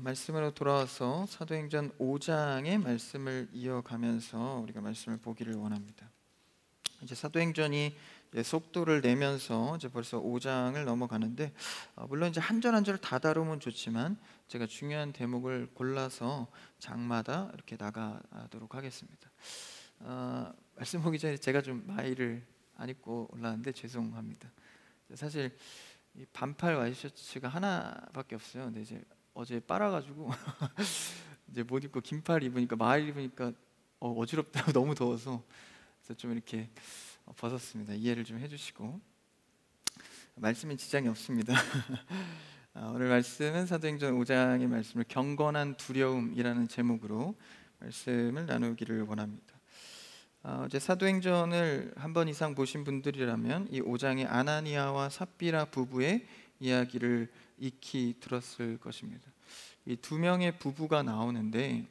말씀으로 돌아와서 사도행전 5장의 말씀을 이어가면서 우리가 말씀을 보기를 원합니다. 이제 사도행전이 이제 속도를 내면서 이제 벌써 5장을 넘어가는데, 물론 이제 한 절 한 절 다 다루면 좋지만 제가 중요한 대목을 골라서 장마다 이렇게 나가도록 하겠습니다. 말씀 보기 전에 제가 좀 마이를 안 입고 올라왔는데 죄송합니다. 사실 이 반팔 와이셔츠가 하나밖에 없어요. 근데 이제 어제 빨아가지고 이제 못 입고 긴팔 입으니까 마이 입으니까 어지럽다고 너무 더워서 그래서 좀 이렇게 벗었습니다. 이해를 좀 해주시고, 말씀에 지장이 없습니다. 오늘 말씀은 사도행전 5장의 말씀을 경건한 두려움이라는 제목으로 말씀을 나누기를 원합니다. 이제 사도행전을 한 번 이상 보신 분들이라면 이 5장의 아나니아와 삽비라 부부의 이야기를 익히 들었을 것입니다. 이 두 명의 부부가 나오는데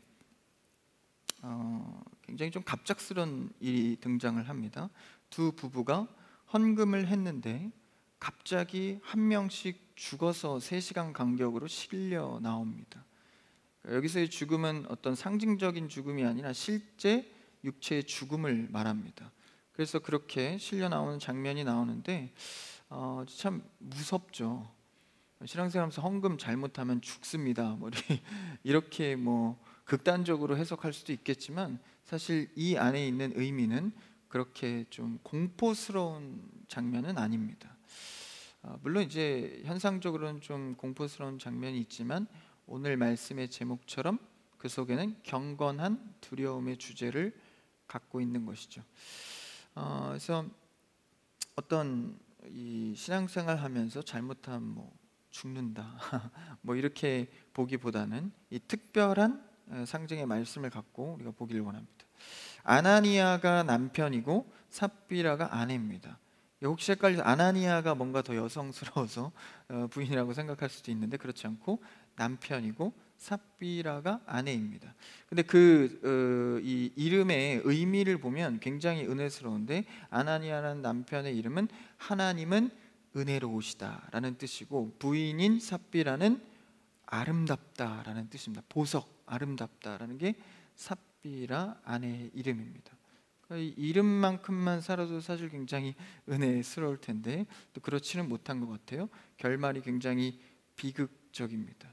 굉장히 좀 갑작스런 일이 등장을 합니다. 두 부부가 헌금을 했는데 갑자기 한 명씩 죽어서 3시간 간격으로 실려 나옵니다. 여기서의 죽음은 어떤 상징적인 죽음이 아니라 실제 육체의 죽음을 말합니다. 그래서 그렇게 실려 나오는 장면이 나오는데 참 무섭죠. 신앙생활하면서 헌금 잘못하면 죽습니다. 이렇게 극단적으로 해석할 수도 있겠지만 사실 이 안에 있는 의미는 그렇게 좀 공포스러운 장면은 아닙니다. 물론 이제 현상적으로는 좀 공포스러운 장면이 있지만 오늘 말씀의 제목처럼 그 속에는 경건한 두려움의 주제를 갖고 있는 것이죠. 그래서 어떤 이 신앙생활 하면서 잘못하면 죽는다 이렇게 보기보다는 이 특별한 상징의 말씀을 갖고 우리가 보기를 원합니다. 아나니아가 남편이고 삽비라가 아내입니다. 혹시 헷갈려서 아나니아가 뭔가 더 여성스러워서 부인이라고 생각할 수도 있는데 그렇지 않고 남편이고 삽비라가 아내입니다. 근데 이 이름의 의미를 보면 굉장히 은혜스러운데, 아나니아라는 남편의 이름은 하나님은 은혜로우시다라는 뜻이고, 부인인 삽비라는 아름답다라는 뜻입니다. 보석, 아름답다라는 게 삽비라 아내의 이름입니다. 이 이름만큼만 살아도 사실 굉장히 은혜스러울 텐데 또 그렇지는 못한 것 같아요. 결말이 굉장히 비극적입니다.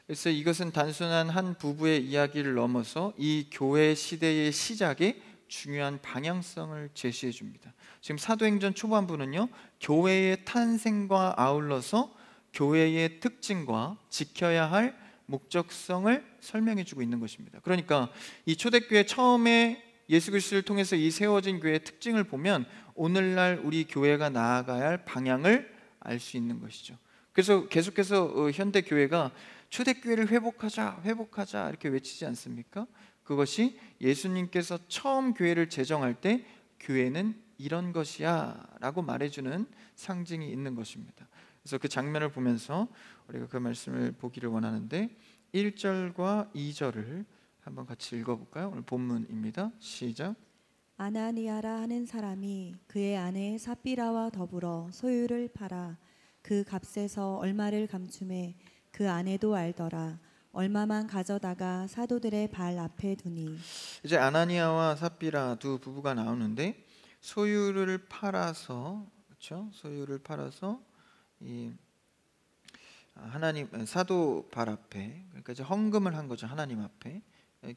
그래서 이것은 단순한 한 부부의 이야기를 넘어서 이 교회 시대의 시작에 중요한 방향성을 제시해 줍니다. 지금 사도행전 초반부는요, 교회의 탄생과 아울러서 교회의 특징과 지켜야 할 목적성을 설명해 주고 있는 것입니다. 그러니까 이 초대교회 처음에 예수 그리스도를 통해서 이 세워진 교회의 특징을 보면 오늘날 우리 교회가 나아가야 할 방향을 알 수 있는 것이죠. 그래서 계속해서 현대 교회가 초대교회를 회복하자 이렇게 외치지 않습니까? 그것이 예수님께서 처음 교회를 제정할 때 교회는 이런 것이야 라고 말해주는 상징이 있는 것입니다. 그래서 그 장면을 보면서 우리가 그 말씀을 보기를 원하는데 1절과 2절을 한번 같이 읽어볼까요? 오늘 본문입니다. 시작. 아나니아라 하는 사람이 그의 아내 삽비라와 더불어 소유를 팔아 그 값에서 얼마를 감춤해 그 아내도 알더라. 얼마만 가져다가 사도들의 발 앞에 두니. 이제 아나니아와 삽비라 두 부부가 나오는데 소유를 팔아서, 그렇죠? 소유를 팔아서 이 하나님 사도 발 앞에, 그러니까 이제 헌금을 한 거죠. 하나님 앞에.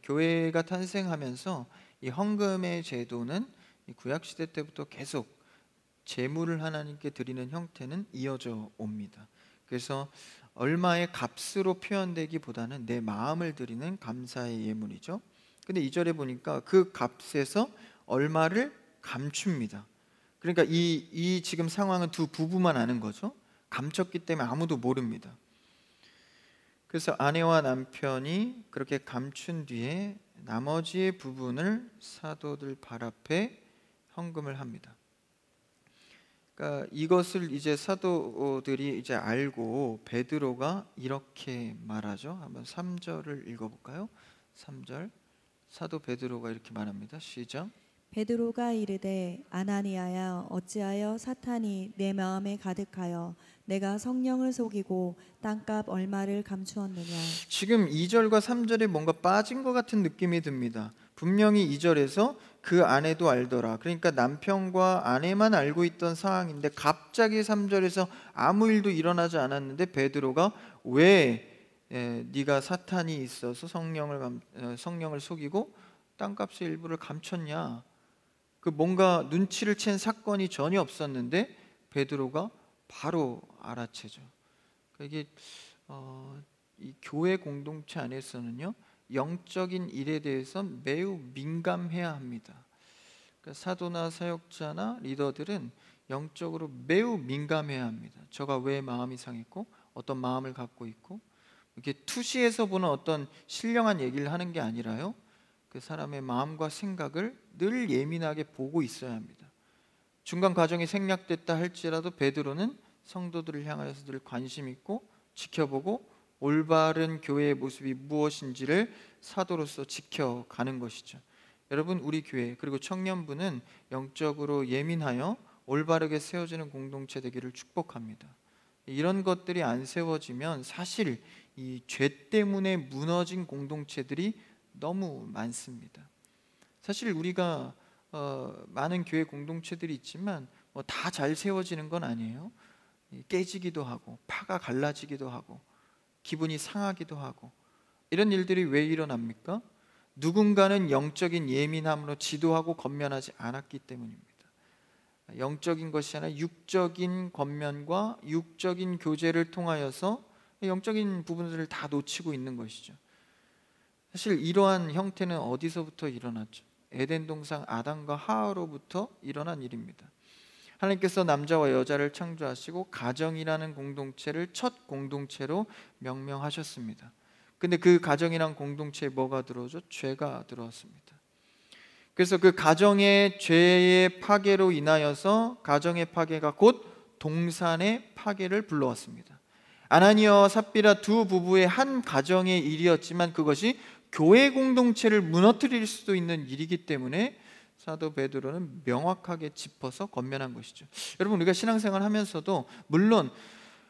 교회가 탄생하면서 이 헌금의 제도는 이 구약 시대 때부터 계속 제물을 하나님께 드리는 형태는 이어져 옵니다. 그래서 얼마의 값으로 표현되기보다는 내 마음을 드리는 감사의 예물이죠. 근데 2절에 보니까 그 값에서 얼마를 감춥니다. 그러니까 이 지금 상황은 두 부부만 아는 거죠. 감췄기 때문에 아무도 모릅니다. 그래서 아내와 남편이 그렇게 감춘 뒤에 나머지의 부분을 사도들 발 앞에 헌금을 합니다. 그러니까 이것을 이제 사도들이 이제 알고 베드로가 이렇게 말하죠. 한번 3절을 읽어볼까요? 3절. 사도 베드로가 이렇게 말합니다. 시작. 베드로가 이르되 아나니아야 어찌하여 사탄이 내 마음에 가득하여 내가 성령을 속이고 땅값 얼마를 감추었느냐. 지금 2절과 3절에 뭔가 빠진 것 같은 느낌이 듭니다. 분명히 2절에서 그 아내도 알더라. 그러니까 남편과 아내만 알고 있던 상황인데 갑자기 3절에서 아무 일도 일어나지 않았는데 베드로가 왜 네가 사탄이 있어서 성령을 속이고 땅값의 일부를 감췄냐. 그 뭔가 눈치를 챈 사건이 전혀 없었는데 베드로가 바로 알아채죠. 이게 이 교회 공동체 안에서는요, 영적인 일에 대해서 매우 민감해야 합니다. 그러니까 사도나 사역자나 리더들은 영적으로 매우 민감해야 합니다. 저가 왜 마음이 상했고 어떤 마음을 갖고 있고, 이렇게 투시에서 보는 어떤 신령한 얘기를 하는 게 아니라요, 그 사람의 마음과 생각을 늘 예민하게 보고 있어야 합니다. 중간 과정이 생략됐다 할지라도 베드로는 성도들을 향하여서 늘 관심 있고 지켜보고 올바른 교회의 모습이 무엇인지를 사도로서 지켜가는 것이죠. 여러분, 우리 교회 그리고 청년부는 영적으로 예민하여 올바르게 세워지는 공동체 되기를 축복합니다. 이런 것들이 안 세워지면 사실 이 죄 때문에 무너진 공동체들이 너무 많습니다. 사실 우리가 많은 교회 공동체들이 있지만 다 잘 세워지는 건 아니에요. 깨지기도 하고 파가 갈라지기도 하고 기분이 상하기도 하고, 이런 일들이 왜 일어납니까? 누군가는 영적인 예민함으로 지도하고 권면하지 않았기 때문입니다. 영적인 것이 아니라 육적인 권면과 육적인 교제를 통하여서 영적인 부분들을 다 놓치고 있는 것이죠. 사실 이러한 형태는 어디서부터 일어났죠? 에덴 동산 아담과 하와로부터 일어난 일입니다. 하나님께서 남자와 여자를 창조하시고 가정이라는 공동체를 첫 공동체로 명명하셨습니다. 근데 그 가정이란 공동체에 뭐가 들어오죠? 죄가 들어왔습니다. 그래서 그 가정의 죄의 파괴로 인하여서 가정의 파괴가 곧 동산의 파괴를 불러왔습니다. 아나니아와 삽비라 두 부부의 한 가정의 일이었지만 그것이 교회 공동체를 무너뜨릴 수도 있는 일이기 때문에 사도 베드로는 명확하게 짚어서 권면한 것이죠. 여러분, 우리가 신앙생활 하면서도 물론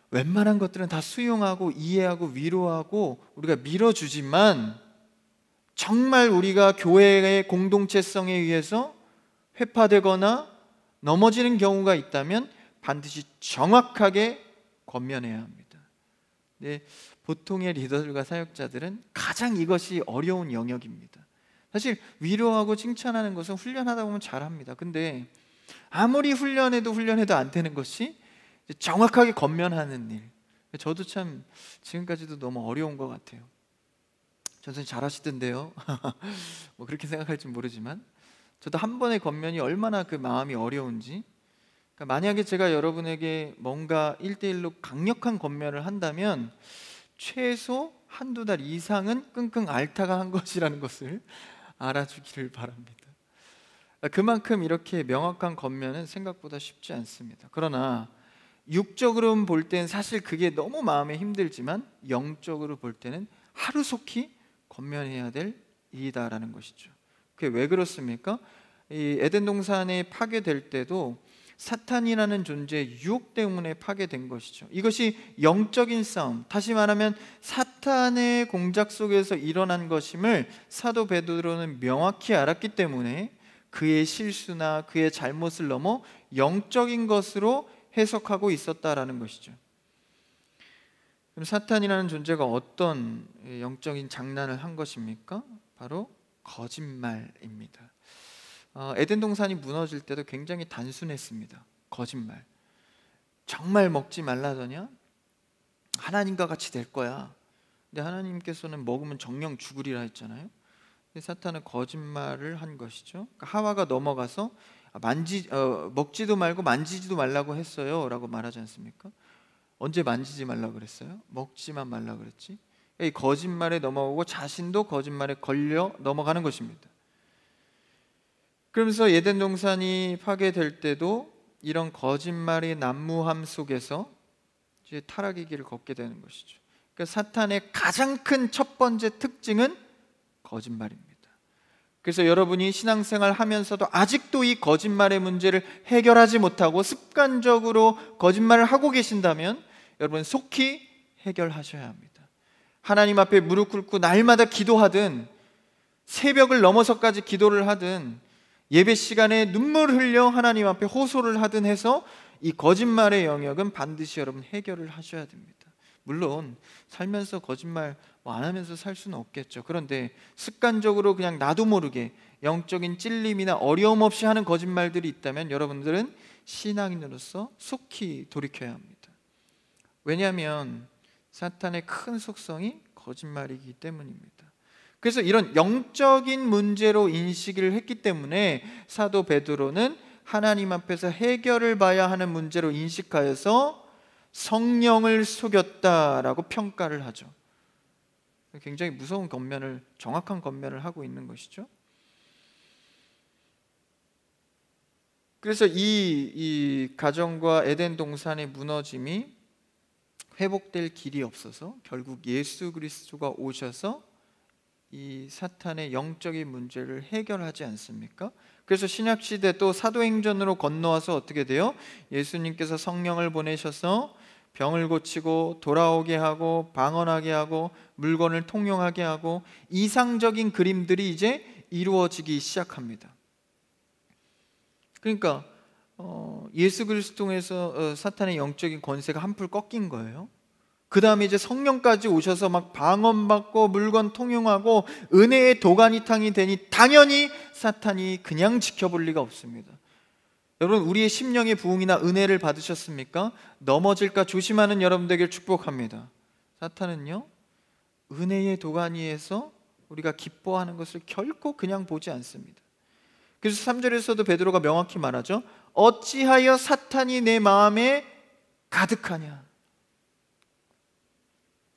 웬만한 것들은 다 수용하고 이해하고 위로하고 우리가 밀어주지만, 정말 우리가 교회의 공동체성에 의해서 회파되거나 넘어지는 경우가 있다면 반드시 정확하게 권면해야 합니다. 네, 보통의 리더들과 사역자들은 가장 이것이 어려운 영역입니다. 사실 위로하고 칭찬하는 것은 훈련하다 보면 잘합니다. 근데 아무리 훈련해도 안 되는 것이 정확하게 권면하는 일, 저도 참 지금까지도 너무 어려운 것 같아요. 전선생님 잘하시던데요. 뭐 그렇게 생각할지 모르지만 저도 한 번의 권면이 얼마나 그 마음이 어려운지. 그러니까 만약에 제가 여러분에게 뭔가 1대1로 강력한 권면을 한다면 최소 한두 달 이상은 끙끙 앓다가 한 것이라는 것을 알아주기를 바랍니다. 그만큼 이렇게 명확한 권면은 생각보다 쉽지 않습니다. 그러나 육적으로 볼 때는 사실 그게 너무 마음에 힘들지만 영적으로 볼 때는 하루속히 권면해야 될 일이다라는 것이죠. 그게 왜 그렇습니까? 이 에덴 동산에 파괴될 때도 사탄이라는 존재의 유혹 때문에 파괴된 것이죠. 이것이 영적인 싸움, 다시 말하면 사탄의 공작 속에서 일어난 것임을 사도 베드로는 명확히 알았기 때문에 그의 실수나 그의 잘못을 넘어 영적인 것으로 해석하고 있었다라는 것이죠. 그럼 사탄이라는 존재가 어떤 영적인 장난을 한 것입니까? 바로 거짓말입니다. 에덴 동산이 무너질 때도 굉장히 단순했습니다. 거짓말. 정말 먹지 말라더냐? 하나님과 같이 될 거야. 근데 하나님께서는 먹으면 정령 죽으리라 했잖아요. 근데 사탄은 거짓말을 한 것이죠. 그러니까 하와가 넘어가서 먹지도 말고 만지지도 말라고 했어요 라고 말하지 않습니까? 언제 만지지 말라고 그랬어요? 먹지만 말라고 그랬지. 이 거짓말에 넘어가고 자신도 거짓말에 걸려 넘어가는 것입니다. 그러면서 에덴 동산이 파괴될 때도 이런 거짓말의 난무함 속에서 이제 타락의 길을 걷게 되는 것이죠. 그러니까 사탄의 가장 큰 첫 번째 특징은 거짓말입니다. 그래서 여러분이 신앙생활 하면서도 아직도 이 거짓말의 문제를 해결하지 못하고 습관적으로 거짓말을 하고 계신다면 여러분 속히 해결하셔야 합니다. 하나님 앞에 무릎 꿇고 날마다 기도하든 새벽을 넘어서까지 기도를 하든 예배 시간에 눈물을 흘려 하나님 앞에 호소를 하든 해서 이 거짓말의 영역은 반드시 여러분 해결을 하셔야 됩니다. 물론 살면서 거짓말 안 하면서 살 수는 없겠죠. 그런데 습관적으로 그냥 나도 모르게 영적인 찔림이나 어려움 없이 하는 거짓말들이 있다면 여러분들은 신앙인으로서 속히 돌이켜야 합니다. 왜냐하면 사탄의 큰 속성이 거짓말이기 때문입니다. 그래서 이런 영적인 문제로 인식을 했기 때문에 사도 베드로는 하나님 앞에서 해결을 봐야 하는 문제로 인식하여서 성령을 속였다라고 평가를 하죠. 굉장히 무서운 권면을, 정확한 권면을 하고 있는 것이죠. 그래서 이 가정과 에덴 동산의 무너짐이 회복될 길이 없어서 결국 예수 그리스도가 오셔서 이 사탄의 영적인 문제를 해결하지 않습니까? 그래서 신약시대 또 사도행전으로 건너와서 어떻게 돼요? 예수님께서 성령을 보내셔서 병을 고치고 돌아오게 하고 방언하게 하고 물건을 통용하게 하고 이상적인 그림들이 이제 이루어지기 시작합니다. 그러니까 예수 그리스도에서 사탄의 영적인 권세가 한풀 꺾인 거예요. 그 다음에 이제 성령까지 오셔서 막 방언받고 물건 통용하고 은혜의 도가니탕이 되니 당연히 사탄이 그냥 지켜볼 리가 없습니다. 여러분, 우리의 심령의 부흥이나 은혜를 받으셨습니까? 넘어질까 조심하는 여러분 되길 축복합니다. 사탄은요, 은혜의 도가니에서 우리가 기뻐하는 것을 결코 그냥 보지 않습니다. 그래서 3절에서도 베드로가 명확히 말하죠. 어찌하여 사탄이 내 마음에 가득하냐.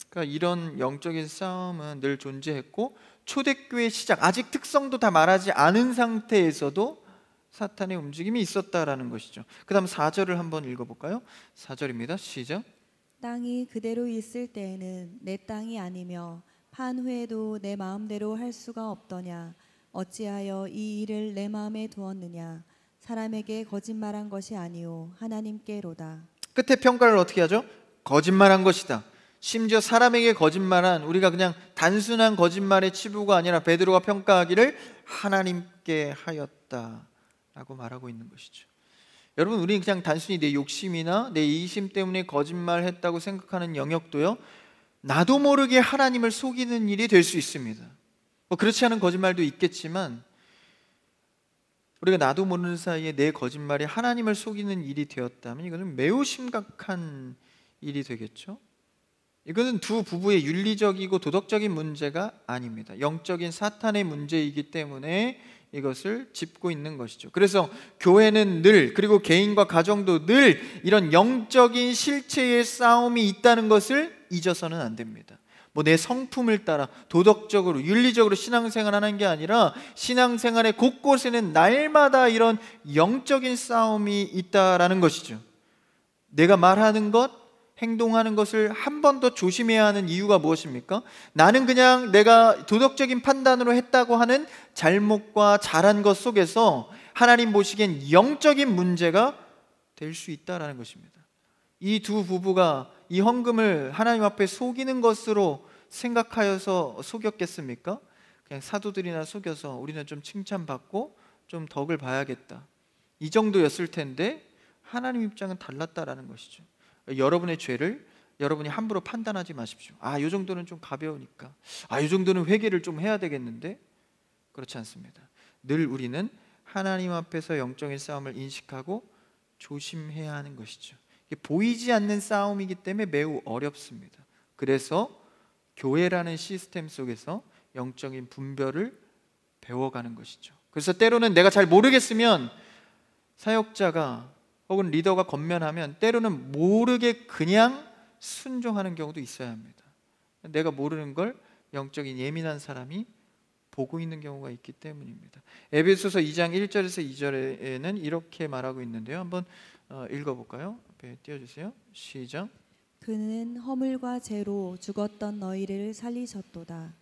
그러니까 이런 영적인 싸움은 늘 존재했고 초대교회 시작, 아직 특성도 다 말하지 않은 상태에서도 사탄의 움직임이 있었다라는 것이죠. 그 다음 4절을 한번 읽어볼까요? 4절입니다. 시작. 땅이 그대로 있을 때에는 내 땅이 아니며 판 후에도 내 마음대로 할 수가 없더냐. 어찌하여 이 일을 내 마음에 두었느냐. 사람에게 거짓말한 것이 아니오 하나님께로다. 끝에 평가를 어떻게 하죠? 거짓말한 것이다. 심지어 사람에게 거짓말한, 우리가 그냥 단순한 거짓말의 치부가 아니라 베드로가 평가하기를 하나님께 하였다 라고 말하고 있는 것이죠. 여러분, 우리는 그냥 단순히 내 욕심이나 내 이심 때문에 거짓말했다고 생각하는 영역도요, 나도 모르게 하나님을 속이는 일이 될 수 있습니다. 그렇지 않은 거짓말도 있겠지만 우리가 나도 모르는 사이에 내 거짓말이 하나님을 속이는 일이 되었다면 이거는 매우 심각한 일이 되겠죠. 이것은 두 부부의 윤리적이고 도덕적인 문제가 아닙니다. 영적인 사탄의 문제이기 때문에 이것을 짚고 있는 것이죠. 그래서 교회는 늘, 그리고 개인과 가정도 늘 이런 영적인 실체의 싸움이 있다는 것을 잊어서는 안 됩니다. 내 성품을 따라 도덕적으로 윤리적으로 신앙생활 하는 게 아니라 신앙생활의 곳곳에는 날마다 이런 영적인 싸움이 있다라는 것이죠. 내가 말하는 것, 행동하는 것을 한 번 더 조심해야 하는 이유가 무엇입니까? 나는 그냥 내가 도덕적인 판단으로 했다고 하는 잘못과 잘한 것 속에서 하나님 보시기엔 영적인 문제가 될 수 있다는 것입니다. 이 두 부부가 이 헌금을 하나님 앞에 속이는 것으로 생각하여서 속였겠습니까? 그냥 사도들이나 속여서 우리는 좀 칭찬받고 좀 덕을 봐야겠다, 이 정도였을 텐데 하나님 입장은 달랐다라는 것이죠. 여러분의 죄를 여러분이 함부로 판단하지 마십시오. 이 정도는 좀 가벼우니까, 이 정도는 회개를 좀 해야 되겠는데, 그렇지 않습니다. 늘 우리는 하나님 앞에서 영적인 싸움을 인식하고 조심해야 하는 것이죠. 이게 보이지 않는 싸움이기 때문에 매우 어렵습니다. 그래서 교회라는 시스템 속에서 영적인 분별을 배워가는 것이죠. 그래서 때로는 내가 잘 모르겠으면 사역자가 혹은 리더가 권면하면 때로는 모르게 그냥 순종하는 경우도 있어야 합니다. 내가 모르는 걸 영적인 예민한 사람이 보고 있는 경우가 있기 때문입니다. 에베소서 2장 1절에서 2절에는 이렇게 말하고 있는데요. 한번 읽어볼까요? 앞에 띄워주세요. 시작. 그는 허물과 죄로 죽었던 너희를 살리셨도다.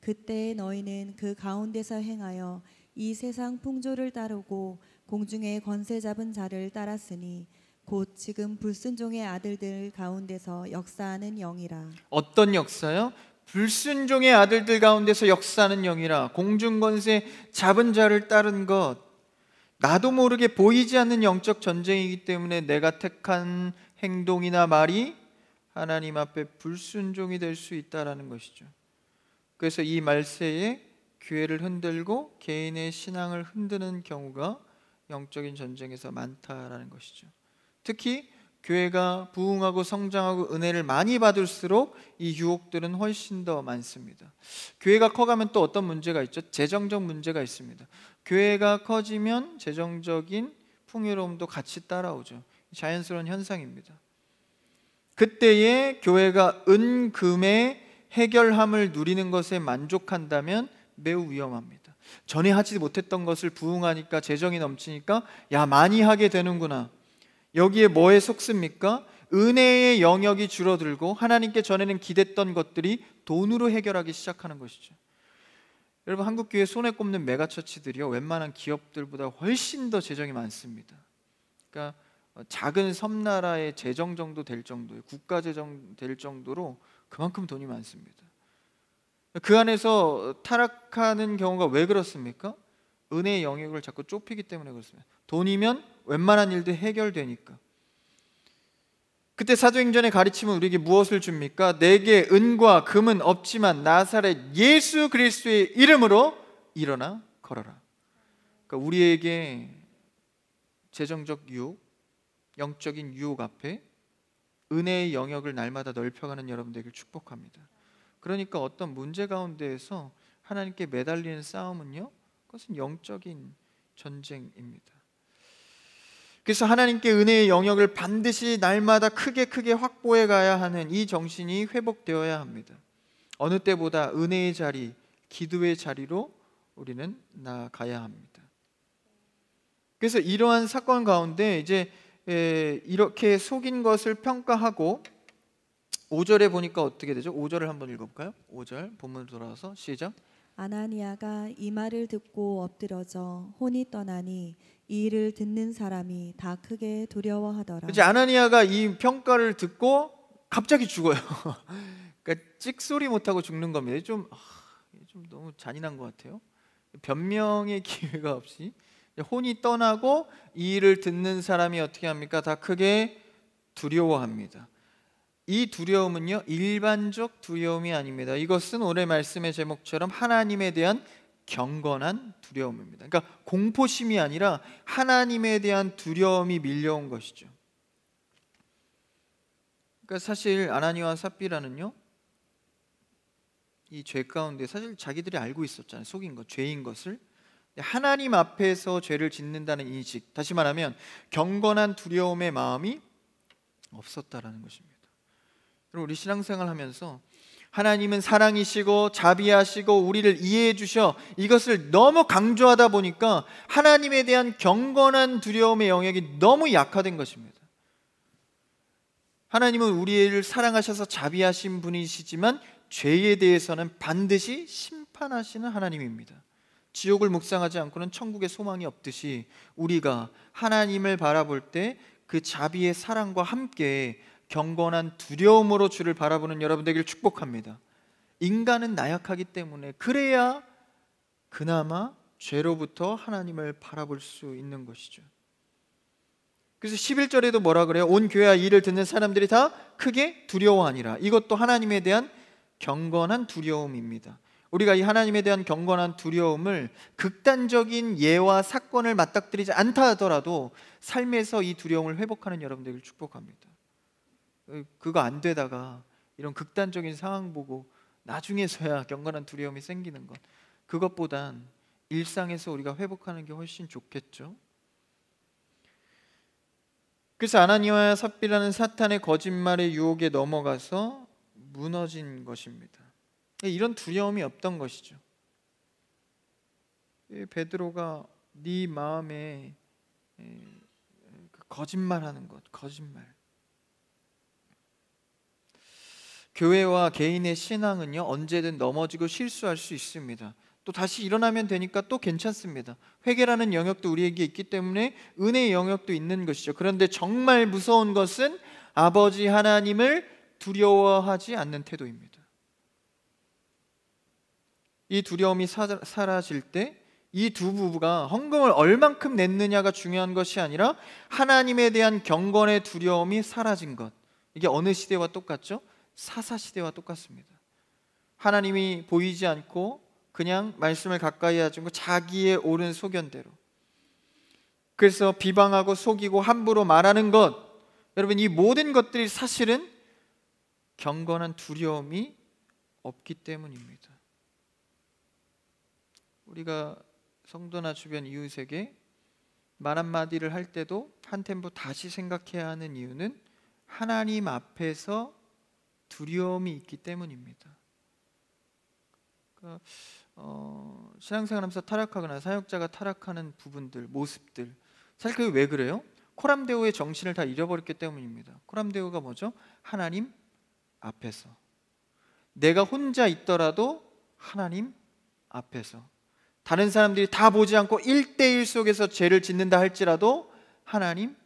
그때 너희는 그 가운데서 행하여 이 세상 풍조를 따르고 공중의 권세 잡은 자를 따랐으니 곧 지금 불순종의 아들들 가운데서 역사하는 영이라. 어떤 역사요? 불순종의 아들들 가운데서 역사하는 영이라. 공중권세 잡은 자를 따른 것, 나도 모르게 보이지 않는 영적 전쟁이기 때문에 내가 택한 행동이나 말이 하나님 앞에 불순종이 될 수 있다라는 것이죠. 그래서 이 말세에 교회를 흔들고 개인의 신앙을 흔드는 경우가 영적인 전쟁에서 많다라는 것이죠. 특히 교회가 부흥하고 성장하고 은혜를 많이 받을수록 이 유혹들은 훨씬 더 많습니다. 교회가 커가면 또 어떤 문제가 있죠? 재정적 문제가 있습니다. 교회가 커지면 재정적인 풍요로움도 같이 따라오죠. 자연스러운 현상입니다. 그때에 교회가 은금의 해결함을 누리는 것에 만족한다면 매우 위험합니다. 전에 하지 못했던 것을 부흥하니까 재정이 넘치니까 야, 많이 하게 되는구나. 여기에 뭐에 속습니까? 은혜의 영역이 줄어들고 하나님께 전에는 기댔던 것들이 돈으로 해결하기 시작하는 것이죠. 여러분, 한국교회 손에 꼽는 메가처치들이요, 웬만한 기업들보다 훨씬 더 재정이 많습니다. 그러니까 작은 섬나라의 재정 정도 될 정도의 국가 재정 될 정도로 그만큼 돈이 많습니다. 그 안에서 타락하는 경우가 왜 그렇습니까? 은혜의 영역을 자꾸 좁히기 때문에 그렇습니다. 돈이면 웬만한 일도 해결되니까. 그때 사도행전의 가르침은 우리에게 무엇을 줍니까? 내게 은과 금은 없지만 나사렛 예수 그리스도의 이름으로 일어나 걸어라. 그러니까 우리에게 재정적 유혹, 영적인 유혹 앞에 은혜의 영역을 날마다 넓혀가는 여러분들에게 축복합니다. 그러니까 어떤 문제 가운데에서 하나님께 매달리는 싸움은요, 그것은 영적인 전쟁입니다. 그래서 하나님께 은혜의 영역을 반드시 날마다 크게 확보해 가야 하는 이 정신이 회복되어야 합니다. 어느 때보다 은혜의 자리, 기도의 자리로 우리는 나아가야 합니다. 그래서 이러한 사건 가운데 이제 이렇게 속인 것을 평가하고 5절에 보니까 어떻게 되죠? 5절을 한번 읽어볼까요? 5절 본문으로 돌아와서 시작. 아나니아가 이 말을 듣고 엎드러져 혼이 떠나니 이 일을 듣는 사람이 다 크게 두려워하더라. 이제 아나니아가 이 평가를 듣고 갑자기 죽어요. 그러니까 찍소리 못하고 죽는 겁니다. 좀 너무 잔인한 것 같아요. 변명의 기회가 없이 혼이 떠나고 이 일을 듣는 사람이 어떻게 합니까? 다 크게 두려워합니다. 이 두려움은요, 일반적 두려움이 아닙니다. 이것은 오늘 말씀의 제목처럼 하나님에 대한 경건한 두려움입니다. 그러니까 공포심이 아니라 하나님에 대한 두려움이 밀려온 것이죠. 그러니까 사실 아나니아와 삽비라는요, 이 죄 가운데 사실 자기들이 알고 있었잖아요. 속인 것, 죄인 것을. 하나님 앞에서 죄를 짓는다는 인식, 다시 말하면 경건한 두려움의 마음이 없었다라는 것입니다. 우리 신앙생활 하면서 하나님은 사랑이시고 자비하시고 우리를 이해해 주셔, 이것을 너무 강조하다 보니까 하나님에 대한 경건한 두려움의 영역이 너무 약화된 것입니다. 하나님은 우리를 사랑하셔서 자비하신 분이시지만 죄에 대해서는 반드시 심판하시는 하나님입니다. 지옥을 묵상하지 않고는 천국에 소망이 없듯이 우리가 하나님을 바라볼 때 그 자비의 사랑과 함께 경건한 두려움으로 주를 바라보는 여러분 되기를 축복합니다. 인간은 나약하기 때문에 그래야 그나마 죄로부터 하나님을 바라볼 수 있는 것이죠. 그래서 11절에도 뭐라 그래요? 온 교회와 이를 듣는 사람들이 다 크게 두려워하니라. 이것도 하나님에 대한 경건한 두려움입니다. 우리가 이 하나님에 대한 경건한 두려움을 극단적인 예와 사건을 맞닥뜨리지 않다 하더라도 삶에서 이 두려움을 회복하는 여러분들을 축복합니다. 그거 안 되다가 이런 극단적인 상황 보고 나중에서야 경건한 두려움이 생기는 것, 그것보단 일상에서 우리가 회복하는 게 훨씬 좋겠죠. 그래서 아나니아와 삽비라는 사탄의 거짓말의 유혹에 넘어가서 무너진 것입니다. 이런 두려움이 없던 것이죠. 베드로가 네 마음에 거짓말하는 것, 거짓말. 교회와 개인의 신앙은요, 언제든 넘어지고 실수할 수 있습니다. 또 다시 일어나면 되니까 또 괜찮습니다. 회개라는 영역도 우리에게 있기 때문에 은혜의 영역도 있는 것이죠. 그런데 정말 무서운 것은 아버지 하나님을 두려워하지 않는 태도입니다. 이 두려움이 사라질 때 이 두 부부가 헌금을 얼만큼 냈느냐가 중요한 것이 아니라 하나님에 대한 경건의 두려움이 사라진 것. 이게 어느 시대와 똑같죠? 사사시대와 똑같습니다. 하나님이 보이지 않고 그냥 말씀을 가까이 하지 않고 자기의 옳은 소견대로, 그래서 비방하고 속이고 함부로 말하는 것, 여러분 이 모든 것들이 사실은 경건한 두려움이 없기 때문입니다. 우리가 성도나 주변 이웃에게 말 한마디를 할 때도 한 템포 다시 생각해야 하는 이유는 하나님 앞에서 두려움이 있기 때문입니다. 그러니까 신앙생활하면서 타락하거나 사역자가 타락하는 부분들, 모습들, 사실 그게 왜 그래요? 코람데오의 정신을 다 잃어버렸기 때문입니다. 코람데오가 뭐죠? 하나님 앞에서, 내가 혼자 있더라도 하나님 앞에서, 다른 사람들이 다 보지 않고 1대1 속에서 죄를 짓는다 할지라도 하나님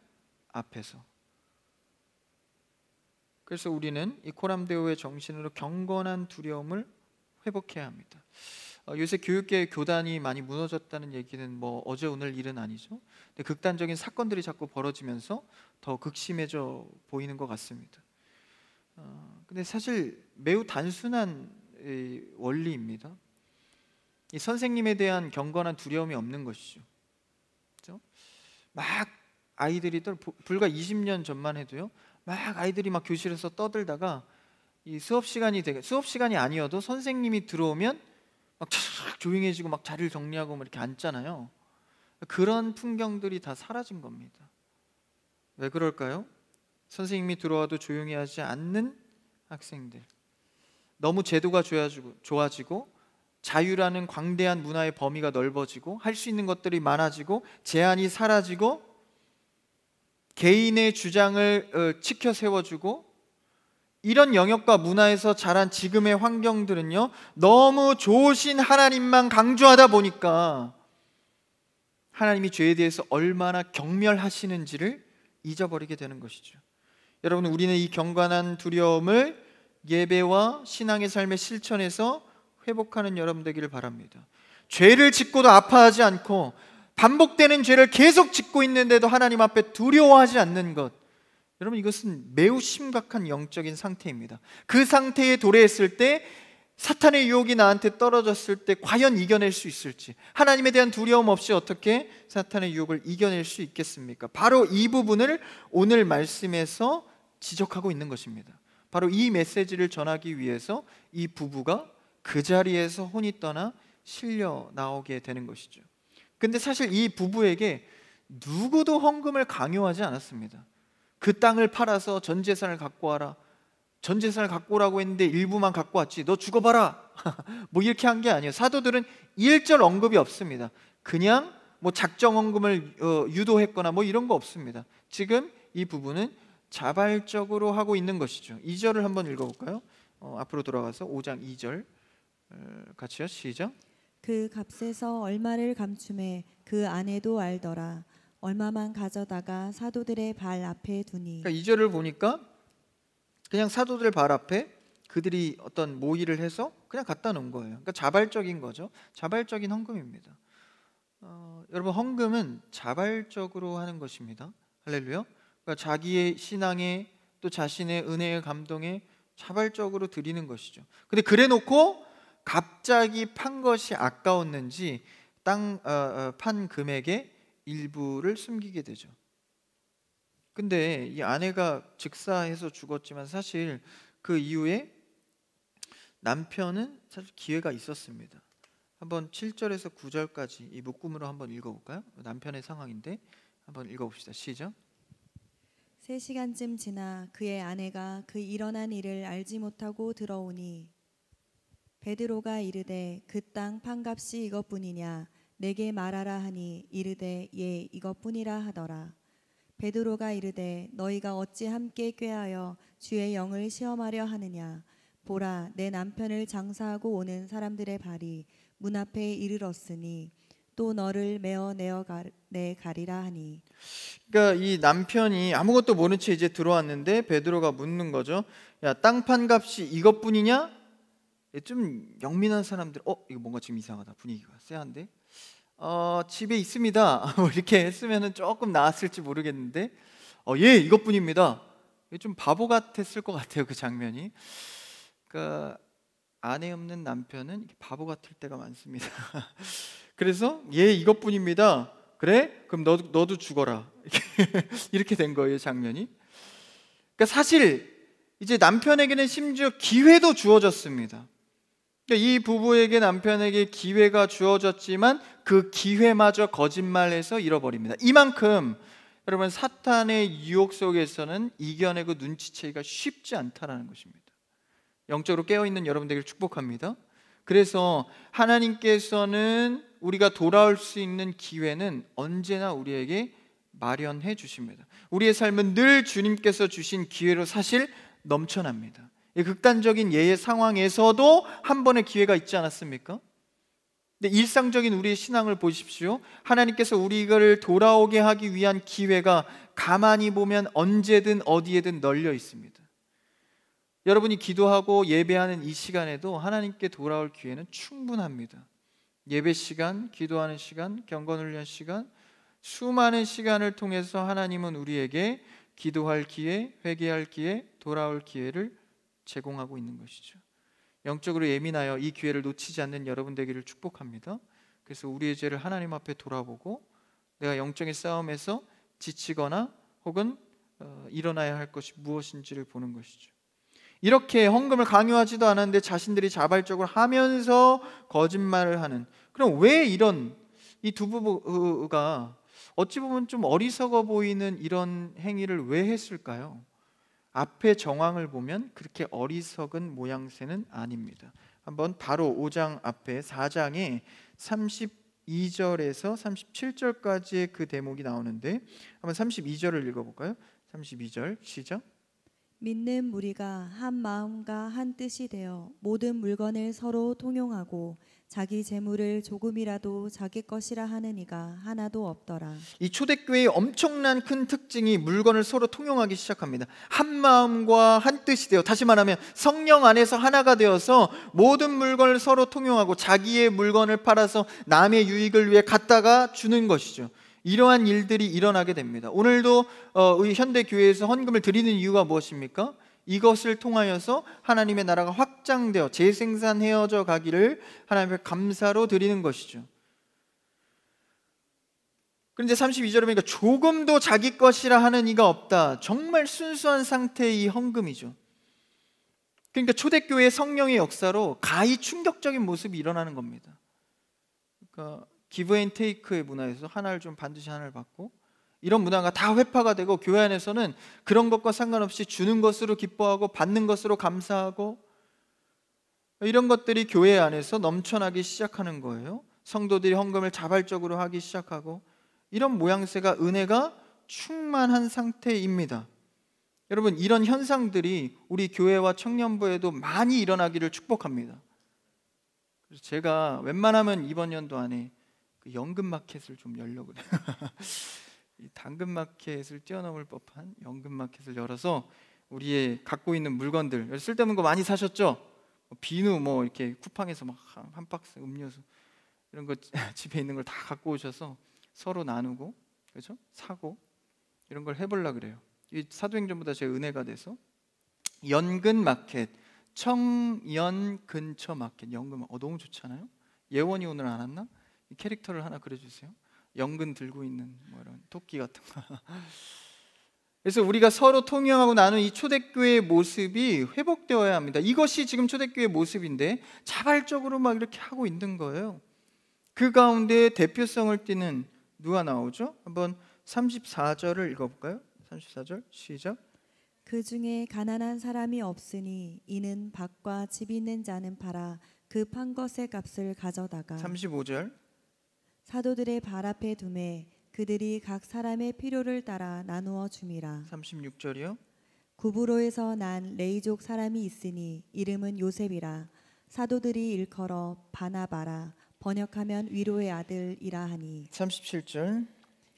앞에서. 그래서 우리는 이 코람데오의 정신으로 경건한 두려움을 회복해야 합니다. 요새 교육계의 교단이 많이 무너졌다는 얘기는 뭐 어제 오늘 일은 아니죠. 근데 극단적인 사건들이 자꾸 벌어지면서 더 극심해져 보이는 것 같습니다. 근데 사실 매우 단순한 원리입니다. 이 선생님에 대한 경건한 두려움이 없는 것이죠. 그렇죠? 막 아이들이 불과 20년 전만 해도요, 막 아이들이 막 교실에서 떠들다가 이 수업 시간이 아니어도 선생님이 들어오면 막 조용해지고 막 자리를 정리하고 막 이렇게 앉잖아요. 그런 풍경들이 다 사라진 겁니다. 왜 그럴까요? 선생님이 들어와도 조용히 하지 않는 학생들, 너무 제도가 좋아지고 자유라는 광대한 문화의 범위가 넓어지고 할 수 있는 것들이 많아지고 제한이 사라지고 개인의 주장을 치켜 세워주고, 이런 영역과 문화에서 자란 지금의 환경들은요, 너무 좋으신 하나님만 강조하다 보니까 하나님이 죄에 대해서 얼마나 경멸하시는지를 잊어버리게 되는 것이죠. 여러분, 우리는 이 경건한 두려움을 예배와 신앙의 삶의 실천에서 회복하는 여러분 되기를 바랍니다. 죄를 짓고도 아파하지 않고 반복되는 죄를 계속 짓고 있는데도 하나님 앞에 두려워하지 않는 것, 여러분 이것은 매우 심각한 영적인 상태입니다. 그 상태에 도래했을 때, 사탄의 유혹이 나한테 떨어졌을 때 과연 이겨낼 수 있을지, 하나님에 대한 두려움 없이 어떻게 사탄의 유혹을 이겨낼 수 있겠습니까? 바로 이 부분을 오늘 말씀에서 지적하고 있는 것입니다. 바로 이 메시지를 전하기 위해서 이 부부가 그 자리에서 혼이 떠나 실려 나오게 되는 것이죠. 근데 사실 이 부부에게 누구도 헌금을 강요하지 않았습니다. 그 땅을 팔아서 전 재산을 갖고 와라, 전 재산을 갖고 오라고 했는데 일부만 갖고 왔지, 너 죽어봐라 뭐 이렇게 한 게 아니에요. 사도들은 일절 언급이 없습니다. 그냥 뭐 작정 헌금을 유도했거나 뭐 이런 거 없습니다. 지금 이 부부는 자발적으로 하고 있는 것이죠. 2절을 한번 읽어볼까요? 앞으로 돌아가서 5장 2절 같이요. 시작. 그 값에서 얼마를 감춤해 그 아내도 알더라. 얼마만 가져다가 사도들의 발 앞에 두니. 그러니까 2절을 보니까 그냥 사도들 발 앞에 그들이 어떤 모의를 해서 그냥 갖다 놓은 거예요. 그러니까 자발적인 거죠. 자발적인 헌금입니다. 여러분, 헌금은 자발적으로 하는 것입니다. 할렐루야. 그러니까 자기의 신앙에, 또 자신의 은혜의 감동에 자발적으로 드리는 것이죠. 근데 그래 놓고 갑자기 판 것이 아까웠는지 땅 판 금액의 일부를 숨기게 되죠. 근데 이 아내가 즉사해서 죽었지만 사실 그 이후에 남편은 사실 기회가 있었습니다. 한번 7절에서 9절까지 이 묶음으로 한번 읽어볼까요? 남편의 상황인데 한번 읽어봅시다. 시작. 3시간쯤 지나 그의 아내가 그 일어난 일을 알지 못하고 들어오니 베드로가 이르되 그 땅 판값이 이것뿐이냐 내게 말하라 하니 이르되 예 이것뿐이라 하더라. 베드로가 이르되 너희가 어찌 함께 꾀하여 주의 영을 시험하려 하느냐 보라, 내 남편을 장사하고 오는 사람들의 발이 문 앞에 이르렀으니 또 너를 메어 내 가리라 하니. 그러니까 이 남편이 아무것도 모른 채 이제 들어왔는데 베드로가 묻는 거죠. 야, 땅판 값이 이것뿐이냐? 좀 영민한 사람들, 이거 뭔가 지금 이상하다, 분위기가 쎄한데. 집에 있습니다. 뭐 이렇게 했으면은 조금 나았을지 모르겠는데, 예, 이것뿐입니다. 좀 바보 같았을 것 같아요, 그 장면이. 그러니까 아내 없는 남편은 이렇게 바보 같을 때가 많습니다. 그래서 예, 이것뿐입니다. 그래? 그럼 너도 죽어라. 이렇게 된 거예요, 장면이. 그러니까 사실 이제 남편에게는 심지어 기회도 주어졌습니다. 그러니까 이 부부에게 남편에게 기회가 주어졌지만 그 기회마저 거짓말해서 잃어버립니다. 이만큼 여러분, 사탄의 유혹 속에서는 이겨내고 눈치채기가 쉽지 않다라는 것입니다. 영적으로 깨어있는 여러분들을 축복합니다. 그래서 하나님께서는 우리가 돌아올 수 있는 기회는 언제나 우리에게 마련해 주십니다. 우리의 삶은 늘 주님께서 주신 기회로 사실 넘쳐납니다. 이 극단적인 예의 상황에서도 한 번의 기회가 있지 않았습니까? 근데 일상적인 우리의 신앙을 보십시오. 하나님께서 우리를 돌아오게 하기 위한 기회가 가만히 보면 언제든 어디에든 널려 있습니다. 여러분이 기도하고 예배하는 이 시간에도 하나님께 돌아올 기회는 충분합니다. 예배 시간, 기도하는 시간, 경건훈련 시간, 수많은 시간을 통해서 하나님은 우리에게 기도할 기회, 회개할 기회, 돌아올 기회를 제공하고 있는 것이죠. 영적으로 예민하여 이 기회를 놓치지 않는 여러분 되기를 축복합니다. 그래서 우리의 죄를 하나님 앞에 돌아보고 내가 영적인 싸움에서 지치거나 혹은 일어나야 할 것이 무엇인지를 보는 것이죠. 이렇게 헌금을 강요하지도 않았는데 자신들이 자발적으로 하면서 거짓말을 하는, 그럼 왜 이런 이 두 부부가 어찌 보면 좀 어리석어 보이는 이런 행위를 왜 했을까요? 앞의 정황을 보면 그렇게 어리석은 모양새는 아닙니다. 한번 바로 5장 앞에 4장에 32절에서 37절까지의 그 대목이 나오는데 한번 32절을 읽어볼까요? 32절 시작. 믿는 무리가 한 마음과 한 뜻이 되어 모든 물건을 서로 통용하고 자기 재물을 조금이라도 자기 것이라 하는 이가 하나도 없더라. 이 초대교회의 엄청난 큰 특징이 물건을 서로 통용하기 시작합니다. 한 마음과 한 뜻이 되어, 다시 말하면 성령 안에서 하나가 되어서 모든 물건을 서로 통용하고 자기의 물건을 팔아서 남의 유익을 위해 갖다가 주는 것이죠. 이러한 일들이 일어나게 됩니다. 오늘도 현대 교회에서 헌금을 드리는 이유가 무엇입니까? 이것을 통하여서 하나님의 나라가 확장되어 재생산되어져 가기를 하나님의 감사로 드리는 것이죠. 그런데 32절에 보니까 조금도 자기 것이라 하는 이가 없다. 정말 순수한 상태의 이 헌금이죠. 그러니까 초대교회의 성령의 역사로 가히 충격적인 모습이 일어나는 겁니다. 그러니까 기브 앤 테이크의 문화에서 하나를 좀 반드시 하나를 받고, 이런 문화가 다 회파가 되고 교회 안에서는 그런 것과 상관없이 주는 것으로 기뻐하고 받는 것으로 감사하고, 이런 것들이 교회 안에서 넘쳐나기 시작하는 거예요. 성도들이 헌금을 자발적으로 하기 시작하고, 이런 모양새가, 은혜가 충만한 상태입니다. 여러분, 이런 현상들이 우리 교회와 청년부에도 많이 일어나기를 축복합니다. 그래서 제가 웬만하면 이번 연도 안에 그 연금 마켓을 좀 열려고 그래요. 이 당근 마켓을 뛰어넘을 법한 연금 마켓을 열어서 우리의 갖고 있는 물건들, 쓸데없는 거 많이 사셨죠? 비누 뭐 이렇게 쿠팡에서 막 한 박스 음료수 이런 거 집에 있는 걸 다 갖고 오셔서 서로 나누고, 그렇죠? 사고, 이런 걸 해보려고 그래요. 이 사도행전보다 제 은혜가 돼서 연근 마켓, 청연 근처 마켓, 연금, 너무 좋잖아요. 예원이 오늘 안 왔나? 이 캐릭터를 하나 그려주세요. 연근 들고 있는 뭐 이런 토끼 같은 거. 그래서 우리가 서로 통용하고 나눈 이 초대교회의 모습이 회복되어야 합니다. 이것이 지금 초대교회의 모습인데 자발적으로 막 이렇게 하고 있는 거예요. 그 가운데 대표성을 띠는 누가 나오죠? 한번 34절을 읽어볼까요? 34절 시작. 그 중에 가난한 사람이 없으니 이는 밭과 집 있는 자는 팔아 그 판 것의 값을 가져다가 35절. 사도들의 발 앞에 두매 그들이 각 사람의 필요를 따라 나누어 줌이라. 36절이요. 구브로에서 난 레이족 사람이 있으니 이름은 요셉이라. 사도들이 일컬어 바나바라, 번역하면 위로의 아들이라 하니. 37절.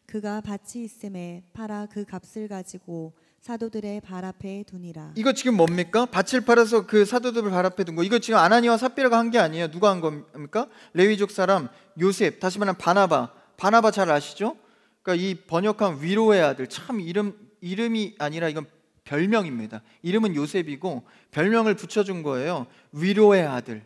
그가 밭이 있음에 팔아 그 값을 가지고 사도들의 발 앞에 두니라. 이거 지금 뭡니까? 밭을 팔아서 그 사도들을 발 앞에 둔 거. 이거 지금 아나니와 삽비라가 한 게 아니에요. 누가 한 겁니까? 레위족 사람 요셉, 다시 말하면 바나바 잘 아시죠? 그러니까 이 번역한 위로의 아들, 참 이름이 아니라 이건 별명입니다. 이름은 요셉이고 별명을 붙여준 거예요. 위로의 아들.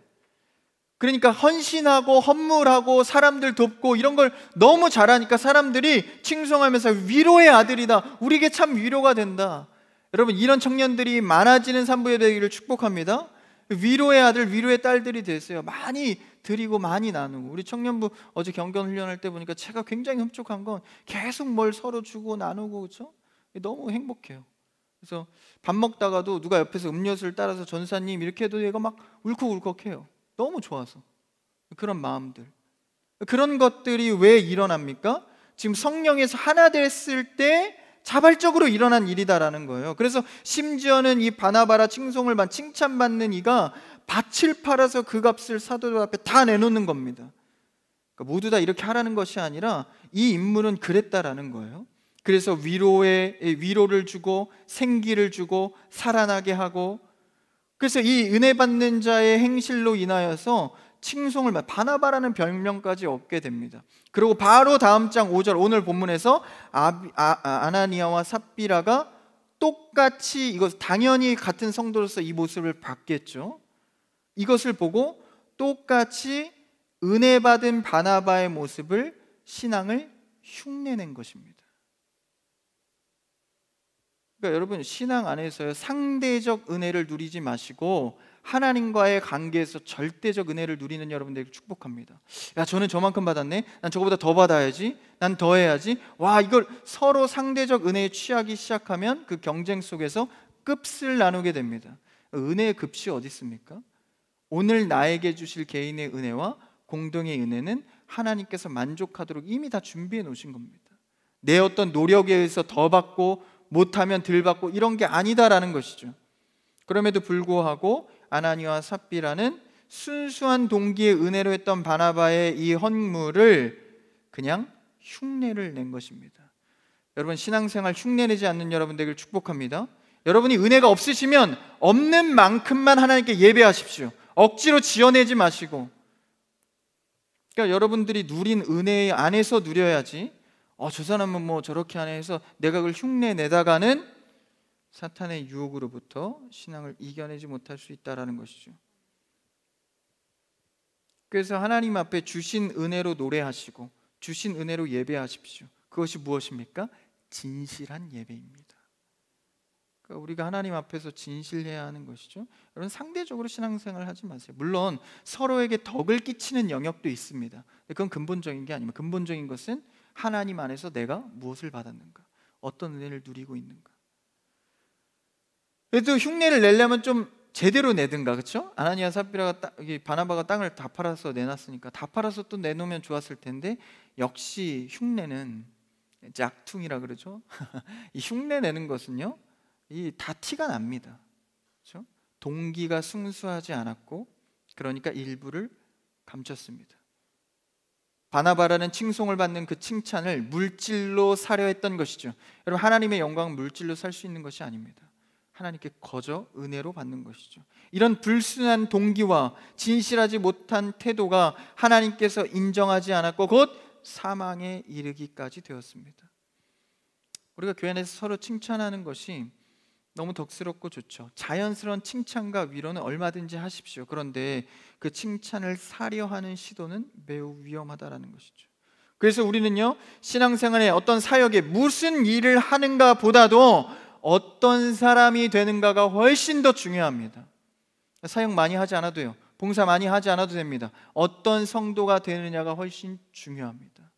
그러니까 헌신하고 헌물하고 사람들 돕고 이런 걸 너무 잘하니까 사람들이 칭송하면서 위로의 아들이다, 우리에게 참 위로가 된다. 여러분, 이런 청년들이 많아지는 산부에 되기를 축복합니다. 위로의 아들, 위로의 딸들이 되세요. 많이 드리고 많이 나누고. 우리 청년부 어제 경건 훈련할 때 보니까 제가 굉장히 흡족한 건 계속 뭘 서로 주고 나누고, 그렇죠? 너무 행복해요. 그래서 밥 먹다가도 누가 옆에서 음료수를 따라서 전사님 이렇게 해도 얘가 막 울컥울컥해요. 너무 좋아서. 그런 마음들, 그런 것들이 왜 일어납니까? 지금 성령에서 하나 됐을 때 자발적으로 일어난 일이다라는 거예요. 그래서 심지어는 이 바나바라 칭찬받는 이가 밭을 팔아서 그 값을 사도들 앞에 다 내놓는 겁니다. 그러니까 모두 다 이렇게 하라는 것이 아니라 이 인물은 그랬다라는 거예요. 그래서 위로를 주고 생기를 주고 살아나게 하고, 그래서 이 은혜 받는 자의 행실로 인하여서 칭송을 바나바라는 별명까지 얻게 됩니다. 그리고 바로 다음 장 5절, 오늘 본문에서 아나니아와 삽비라가 똑같이, 이것 당연히 같은 성도로서 이 모습을 봤겠죠. 이것을 보고 똑같이 은혜 받은 바나바의 모습을, 신앙을 흉내낸 것입니다. 그러니까 여러분, 신앙 안에서요, 상대적 은혜를 누리지 마시고 하나님과의 관계에서 절대적 은혜를 누리는 여러분들에게 축복합니다. 야, 저는 저만큼 받았네, 난 저거보다 더 받아야지, 난 더 해야지. 와, 이걸 서로 상대적 은혜에 취하기 시작하면 그 경쟁 속에서 급을 나누게 됩니다. 은혜의 급이 어디 있습니까? 오늘 나에게 주실 개인의 은혜와 공동의 은혜는 하나님께서 만족하도록 이미 다 준비해 놓으신 겁니다. 내 어떤 노력에 의해서 더 받고 못하면 덜 받고 이런 게 아니다라는 것이죠. 그럼에도 불구하고 아나니아와 삽비라는 순수한 동기의 은혜로 했던 바나바의 이 헌물을 그냥 흉내를 낸 것입니다. 여러분, 신앙생활 흉내내지 않는 여러분 되기를 축복합니다. 여러분이 은혜가 없으시면 없는 만큼만 하나님께 예배하십시오. 억지로 지어내지 마시고. 그러니까 여러분들이 누린 은혜 안에서 누려야지, 저 사람은 뭐 저렇게 하네 해서 내가 그걸 흉내내다가는 사탄의 유혹으로부터 신앙을 이겨내지 못할 수 있다는 것이죠. 그래서 하나님 앞에 주신 은혜로 노래하시고 주신 은혜로 예배하십시오. 그것이 무엇입니까? 진실한 예배입니다. 그러니까 우리가 하나님 앞에서 진실해야 하는 것이죠. 여러분, 상대적으로 신앙생활을 하지 마세요. 물론 서로에게 덕을 끼치는 영역도 있습니다. 그건 근본적인 게 아니면, 근본적인 것은 하나님 안에서 내가 무엇을 받았는가, 어떤 은혜를 누리고 있는가. 그래도 흉내를 내려면 좀 제대로 내든가, 그렇죠? 아나니아 삽비라가 바나바가 땅을 다 팔아서 내놨으니까 다 팔아서 또 내놓으면 좋았을 텐데, 역시 흉내는 짝퉁이라 그러죠. 이 흉내 내는 것은요, 다 티가 납니다. 그렇죠? 동기가 순수하지 않았고, 그러니까 일부를 감췄습니다. 바나바라는 칭송을 받는 그 칭찬을 물질로 사려 했던 것이죠. 여러분, 하나님의 영광은 물질로 살 수 있는 것이 아닙니다. 하나님께 거저 은혜로 받는 것이죠. 이런 불순한 동기와 진실하지 못한 태도가 하나님께서 인정하지 않았고 곧 사망에 이르기까지 되었습니다. 우리가 교회 안에서 서로 칭찬하는 것이 너무 덕스럽고 좋죠. 자연스러운 칭찬과 위로는 얼마든지 하십시오. 그런데 그 칭찬을 사려 하는 시도는 매우 위험하다라는 것이죠. 그래서 우리는요, 신앙생활에 어떤 사역에 무슨 일을 하는가 보다도 어떤 사람이 되는가가 훨씬 더 중요합니다. 사역 많이 하지 않아도요, 봉사 많이 하지 않아도 됩니다. 어떤 성도가 되느냐가 훨씬 중요합니다.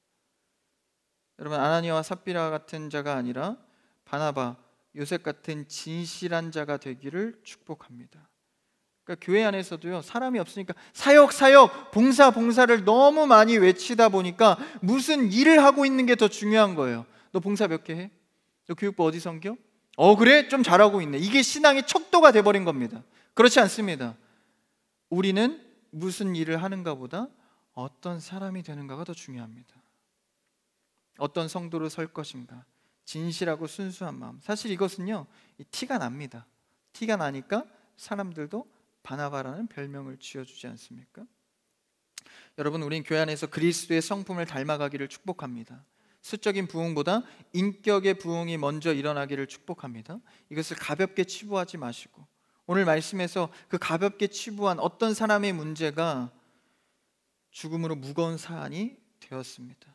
여러분, 아나니아와 삽비라 같은 자가 아니라 바나바, 요셉 같은 진실한 자가 되기를 축복합니다. 그러니까 교회 안에서도요, 사람이 없으니까 사역, 봉사를 너무 많이 외치다 보니까 무슨 일을 하고 있는 게 더 중요한 거예요. 너 봉사 몇 개 해? 너 교육부 어디 섬겨? 그래? 좀 잘하고 있네. 이게 신앙의 척도가 돼버린 겁니다. 그렇지 않습니다. 우리는 무슨 일을 하는가 보다 어떤 사람이 되는가가 더 중요합니다. 어떤 성도로 설 것인가, 진실하고 순수한 마음. 사실 이것은요, 티가 납니다. 티가 나니까 사람들도 바나바라는 별명을 지어주지 않습니까? 여러분, 우린 교회 안에서 그리스도의 성품을 닮아가기를 축복합니다. 수적인 부흥보다 인격의 부흥이 먼저 일어나기를 축복합니다. 이것을 가볍게 치부하지 마시고, 오늘 말씀에서 그 가볍게 치부한 어떤 사람의 문제가 죽음으로 무거운 사안이 되었습니다.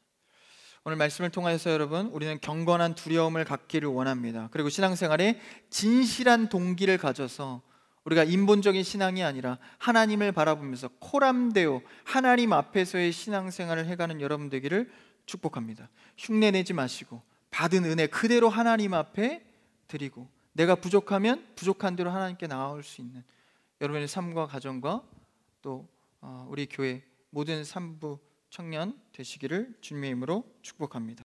오늘 말씀을 통하여서 여러분, 우리는 경건한 두려움을 갖기를 원합니다. 그리고 신앙생활에 진실한 동기를 가져서 우리가 인본적인 신앙이 아니라 하나님을 바라보면서 코람데오 하나님 앞에서의 신앙생활을 해가는 여러분 되기를 축복합니다. 흉내내지 마시고 받은 은혜 그대로 하나님 앞에 드리고, 내가 부족하면 부족한 대로 하나님께 나아올 수 있는 여러분의 삶과 가정과 또 우리 교회 모든 산부 청년 되시기를 주님의 이름으로 축복합니다.